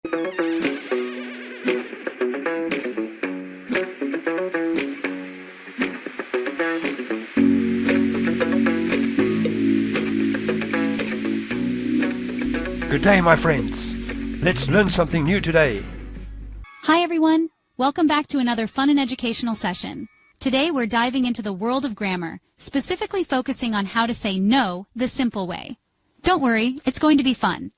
Good day, my friends. Let's learn something new today. Hi, everyone. Welcome back to another fun and educational session. Today, we're diving into the world of grammar, specifically focusing on how to say no the simple way. Don't worry, it's going to be fun.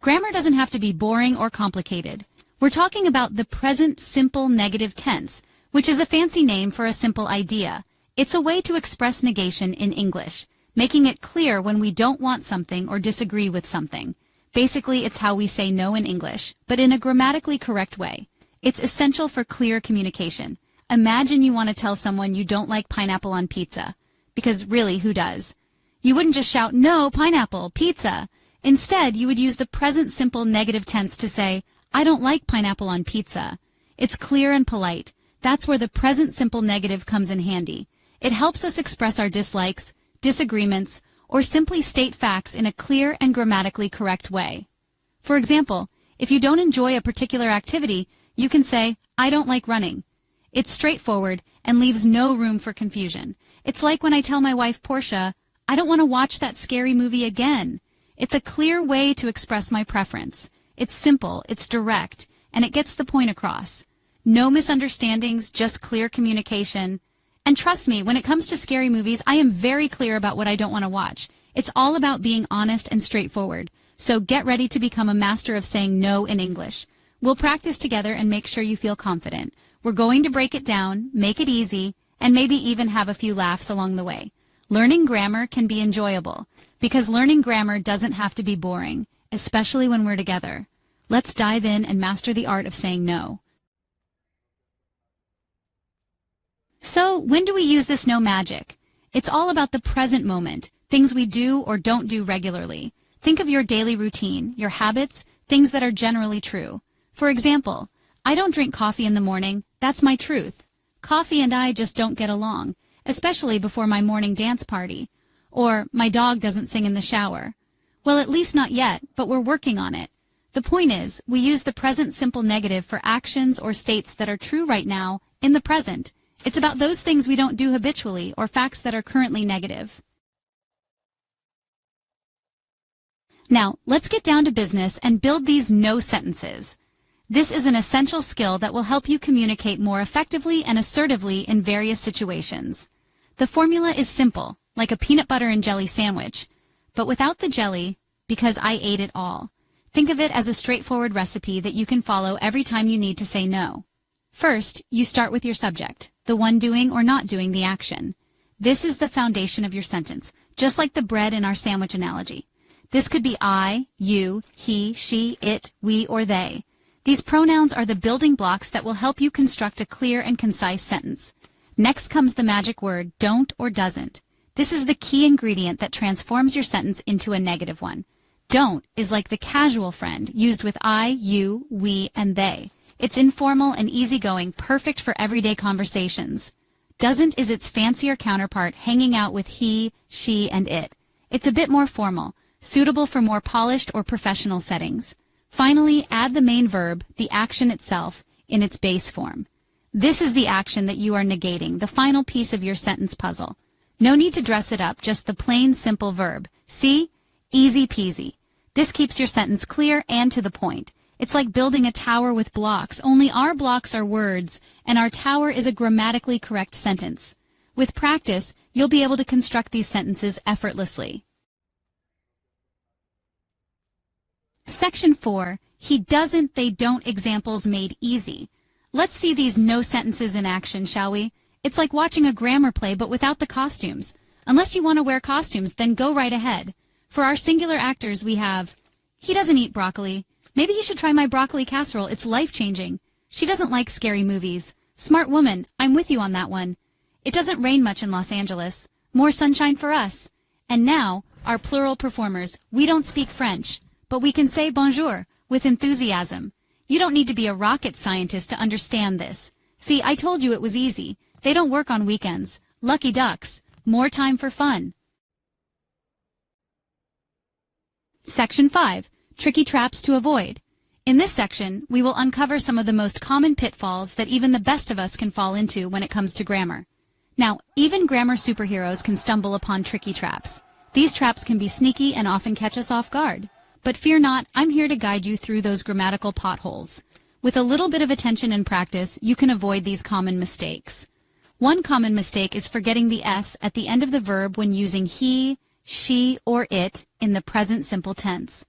Grammar doesn't have to be boring or complicated. We're talking about the present simple negative tense, which is a fancy name for a simple idea. It's a way to express negation in English, making it clear when we don't want something or disagree with something. Basically, it's how we say no in English, but in a grammatically correct way. It's essential for clear communication. Imagine you want to tell someone you don't like pineapple on pizza. Because really, who does? You wouldn't just shout, "No, pineapple, pizza." Instead, you would use the present simple negative tense to say, "I don't like pineapple on pizza." It's clear and polite. That's where the present simple negative comes in handy. It helps us express our dislikes, disagreements, or simply state facts in a clear and grammatically correct way. For example, if you don't enjoy a particular activity, you can say, "I don't like running." It's straightforward and leaves no room for confusion. It's like when I tell my wife, Portia, "I don't want to watch that scary movie again." It's a clear way to express my preference. It's simple, it's direct, and it gets the point across. No misunderstandings, just clear communication. And trust me, when it comes to scary movies, I am very clear about what I don't want to watch. It's all about being honest and straightforward. So get ready to become a master of saying no in English. We'll practice together and make sure you feel confident. We're going to break it down, make it easy, and maybe even have a few laughs along the way. Learning grammar can be enjoyable, because learning grammar doesn't have to be boring, especially when we're together. Let's dive in and master the art of saying no. So, when do we use this no magic? It's all about the present moment, things we do or don't do regularly. Think of your daily routine, your habits, things that are generally true. For example, I don't drink coffee in the morning. That's my truth. Coffee and I just don't get along, especially before my morning dance party. Or, my dog doesn't sing in the shower. Well, at least not yet, but we're working on it. The point is, we use the present simple negative for actions or states that are true right now, in the present. It's about those things we don't do habitually or facts that are currently negative. Now, let's get down to business and build these no sentences. This is an essential skill that will help you communicate more effectively and assertively in various situations. The formula is simple, like a peanut butter and jelly sandwich, but without the jelly, because I ate it all. Think of it as a straightforward recipe that you can follow every time you need to say no. First, you start with your subject, the one doing or not doing the action. This is the foundation of your sentence, just like the bread in our sandwich analogy. This could be I, you, he, she, it, we, or they. These pronouns are the building blocks that will help you construct a clear and concise sentence. Next comes the magic word, don't or doesn't. This is the key ingredient that transforms your sentence into a negative one. Don't is like the casual friend used with I, you, we, and they. It's informal and easygoing, perfect for everyday conversations. Doesn't is its fancier counterpart, hanging out with he, she, and it. It's a bit more formal, suitable for more polished or professional settings. Finally, add the main verb, the action itself, in its base form. This is the action that you are negating, the final piece of your sentence puzzle. No need to dress it up, just the plain, simple verb. See? Easy peasy. This keeps your sentence clear and to the point. It's like building a tower with blocks, only our blocks are words, and our tower is a grammatically correct sentence. With practice, you'll be able to construct these sentences effortlessly. Section 4. He doesn't, they don't examples made easy. Let's see these no sentences in action, shall we? It's like watching a grammar play but without the costumes. Unless you want to wear costumes, then go right ahead. For our singular actors, we have, he doesn't eat broccoli. Maybe you should try my broccoli casserole. It's life-changing. She doesn't like scary movies. Smart woman. I'm with you on that one. It doesn't rain much in Los Angeles. More sunshine for us. And now, our plural performers. We don't speak French, but we can say bonjour with enthusiasm. You don't need to be a rocket scientist to understand this. See, I told you it was easy. They don't work on weekends. Lucky ducks. More time for fun. Section 5. Tricky traps to avoid. In this section, we will uncover some of the most common pitfalls that even the best of us can fall into when it comes to grammar. Now, even grammar superheroes can stumble upon tricky traps. These traps can be sneaky and often catch us off guard. But fear not, I'm here to guide you through those grammatical potholes. With a little bit of attention and practice, you can avoid these common mistakes. One common mistake is forgetting the S at the end of the verb when using he, she, or it in the present simple tense.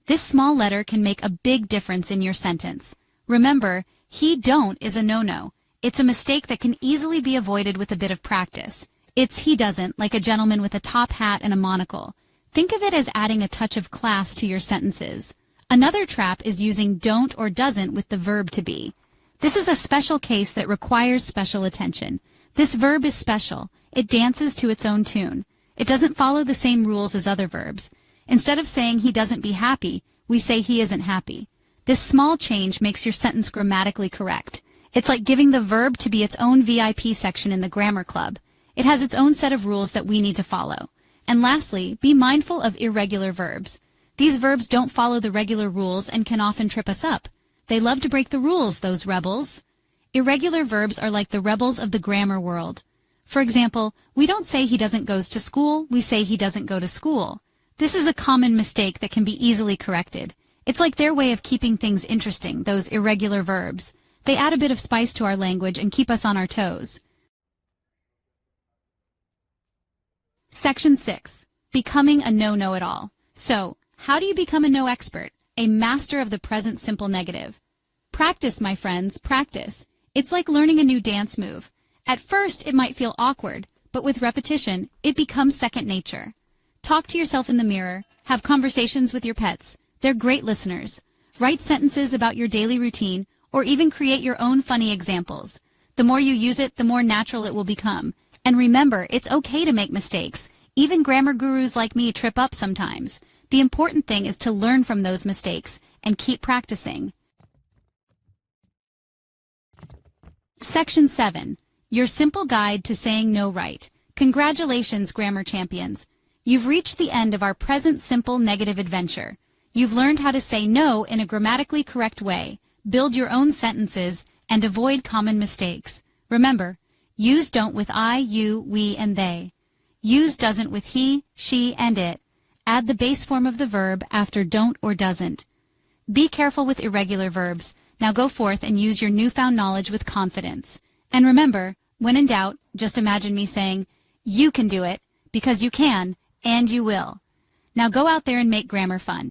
This small letter can make a big difference in your sentence. Remember, he don't is a no-no. It's a mistake that can easily be avoided with a bit of practice. It's he doesn't, like a gentleman with a top hat and a monocle. Think of it as adding a touch of class to your sentences. Another trap is using don't or doesn't with the verb to be. This is a special case that requires special attention. This verb is special. It dances to its own tune. It doesn't follow the same rules as other verbs. Instead of saying he doesn't be happy, we say he isn't happy. This small change makes your sentence grammatically correct. It's like giving the verb to be its own VIP section in the grammar club. It has its own set of rules that we need to follow. And lastly, be mindful of irregular verbs. These verbs don't follow the regular rules and can often trip us up. They love to break the rules, those rebels. Irregular verbs are like the rebels of the grammar world. For example, we don't say he doesn't goes to school, we say he doesn't go to school. This is a common mistake that can be easily corrected. It's like their way of keeping things interesting, those irregular verbs. They add a bit of spice to our language and keep us on our toes. Section 6. Becoming a no-know-it-all. So, how do you become a no expert? A master of the present simple negative. Practice, my friends, practice. It's like learning a new dance move. At first, it might feel awkward, but with repetition, it becomes second nature. Talk to yourself in the mirror. Have conversations with your pets. They're great listeners. Write sentences about your daily routine, or even create your own funny examples. The more you use it, the more natural it will become. And remember, it's okay to make mistakes. Even grammar gurus like me trip up sometimes. The important thing is to learn from those mistakes and keep practicing. Section 7. Your simple guide to saying no right. Congratulations, grammar champions. You've reached the end of our present simple negative adventure. You've learned how to say no in a grammatically correct way, build your own sentences, and avoid common mistakes. Remember, use don't with I, you, we, and they. Use doesn't with he, she, and it. Add the base form of the verb after don't or doesn't. Be careful with irregular verbs. Now go forth and use your newfound knowledge with confidence. And remember, when in doubt, just imagine me saying, you can do it, because you can, and you will. Now go out there and make grammar fun.